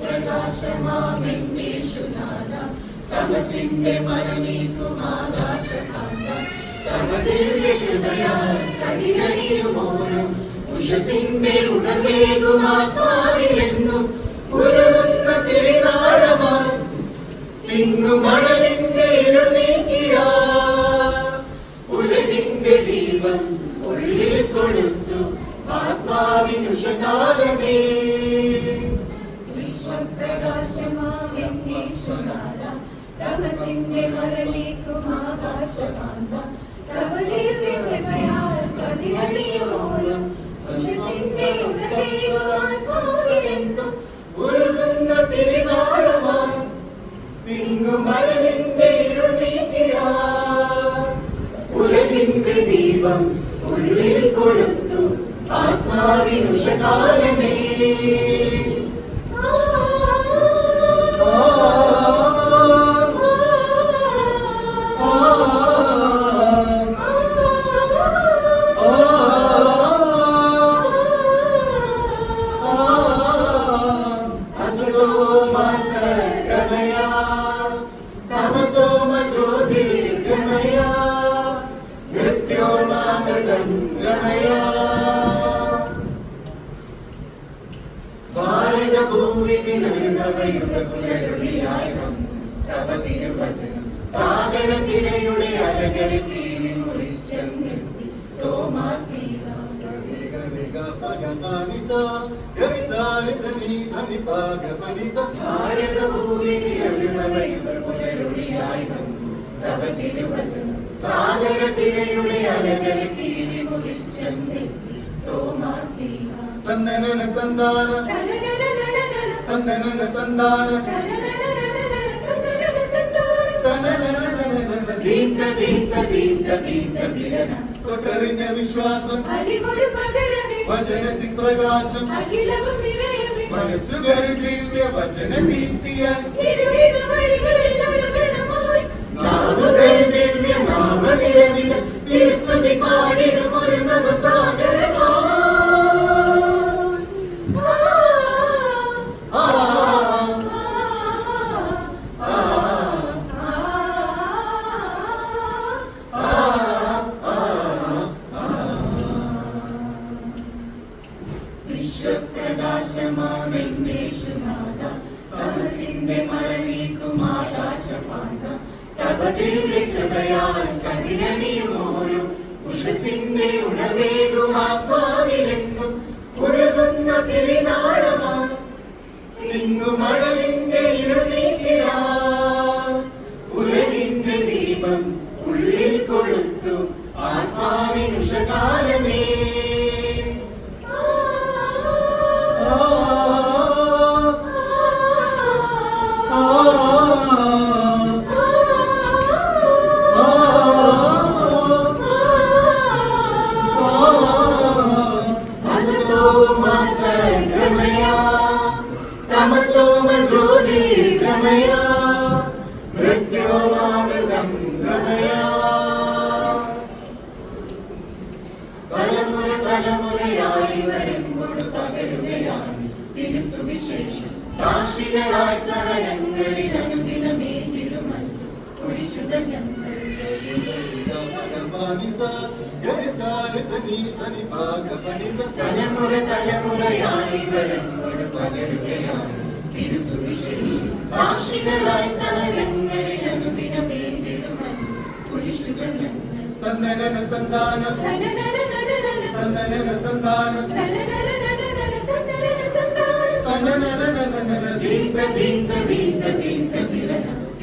വിശ്വപ്രകാശമാമെന്നേശുനാഥ തമസിന്റെ മറനീക്കും ആകാശകാന്ത തമ ദിവ്യകൃപയാൽ കതിരണിയുമോരും ഉഷസിന്റെ ഉണർവേകും ആത്മാവിലെന്നും ഉരുകുന്ന തിരുനാളമാം തിങ്ങുമണലിന്റെ ഇരുൾ നീക്കിടാ ഉലകിന്റെ ദീപം ഉള്ളിൽ കൊടുത്തു ആത്മാവിനുഷകാലമേ വിശ്വപ്രകാശമാമെന്നേശുനാഥ തമസിന്റെ മറനീക്കും ആകാശകാന്ത തമ ദിവ്യകൃപയാൽ കതിരണിയുമോരും ഉഷസിന്റെ ഉണർവേകും ആത്മാവിലെന്നും ഉരുകുന്ന തിരുനാളമാം തിങ്ങുമണലിന്റെ ഇരുൾ നീക്കിടാ ഉലകിന്റെ ദീപം ഉള്ളിൽ കൊടുത്തു ആത്മാവിനുഷകാലമേ സാഗരതിരയുടെ അലകളിൽ തീരി മുറിച്ചെത്തി സാഗരതിരയുടെ അലകളിൽ തീരി മുറിച്ചെത്തി തോമാശ്ലീഹ തന്ദനന തന്ദാന തന്ദനന തന്ദാന തൊട്ടറിഞ്ഞ വിശ്വാസം വചനത്തിൻ പ്രകാശം മനസ്സുകൾ ദിവ്യ വചന ദീപ്തിയാൽ നാമകൾ ദിവ്യ നാമദേവിന തിരുസ്തുതി പാടിടും ഒരു നവസാഗരമാ വിശ്വപ്രകാശമാമെന്നേശുനാഥ തമസിന്റെ മറനീക്കും ആകാശപാന്ത തവ ദിവ്യകൃപയാൽ കതിരണിയുമോരും ഉഷസിന്റെ ഉണർവേകും ആത്മാവിലെന്നും ഉരുകുന്ന തിരുനാളമാം തിങ്ങുമണലിന്റെ ഇരുൾ നീക്കിടാ ഉലകിന്റെ ദീപം ഉള്ളിൽ കൊളുത്തു ആത്മാവിനുഷകാലമേ തലമുറയായി വരുമ്പോൾ പകരുകയാണ് തിരുസുവിശേഷം സാക്ഷികളായി സഹനങ്ങളിൽ അനുദിനമേകിടുമല്ലോ കുരിശുകൾ ഞങ്ങൾ തലമുറയായി വരുമ്പോൾ പകരുകയാണ് തിരുസുവിശേഷം സാക്ഷികളായി സഹനങ്ങളിൽ അനുദിനമേകിടുമല്ലോ കുരിശുകൾ ഞങ്ങൾ തന്ദനന തന്ദാന തന്ദനന തന്ദാന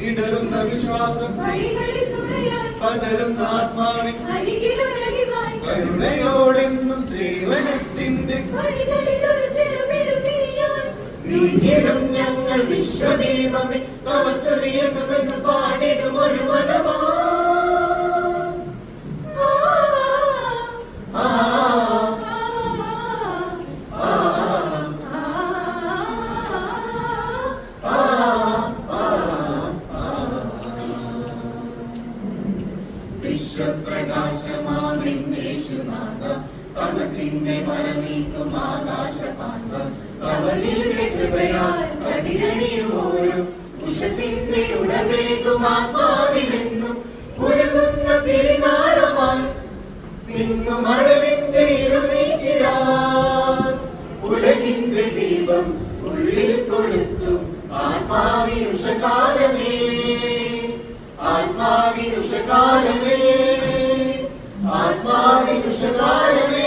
ഇടറുന്ന വിശ്വാസം പകരുന്ന ആത്മാവിൻ കരുണയോടെന്നും സേവനത്തിന്റെ നീങ്ങിടും ഞങ്ങൾ വിശ്വദീപമേ തവ സ്തുതിയെന്നുമെന്ന് പാടിടും ഒരു മനമാ വിശ്വപ്രകാശമാമെന്നേശുനാഥ തമസിന്റെ മറനീക്കും ആകാശപാന്ത അവളുടെ കൃപയാൽ കതിരണിയുമോഴും ഉഷസിന്റെ ഉണർവേകും ആത്മാവിലെന്നും ഉരുകുന്ന തിരുനാളമായി തിന്നു മഴലിന്റെ ഇരുൾ നീക്കിടാൻ ഉലകിന്റെ ദീപം ഉള്ളിൽ കൊളുത്തും ആത്മാവിനുഷകാലമേ ആത്മാവിനുഷകാലമേ ആത്മാവിനുഷകാലമേ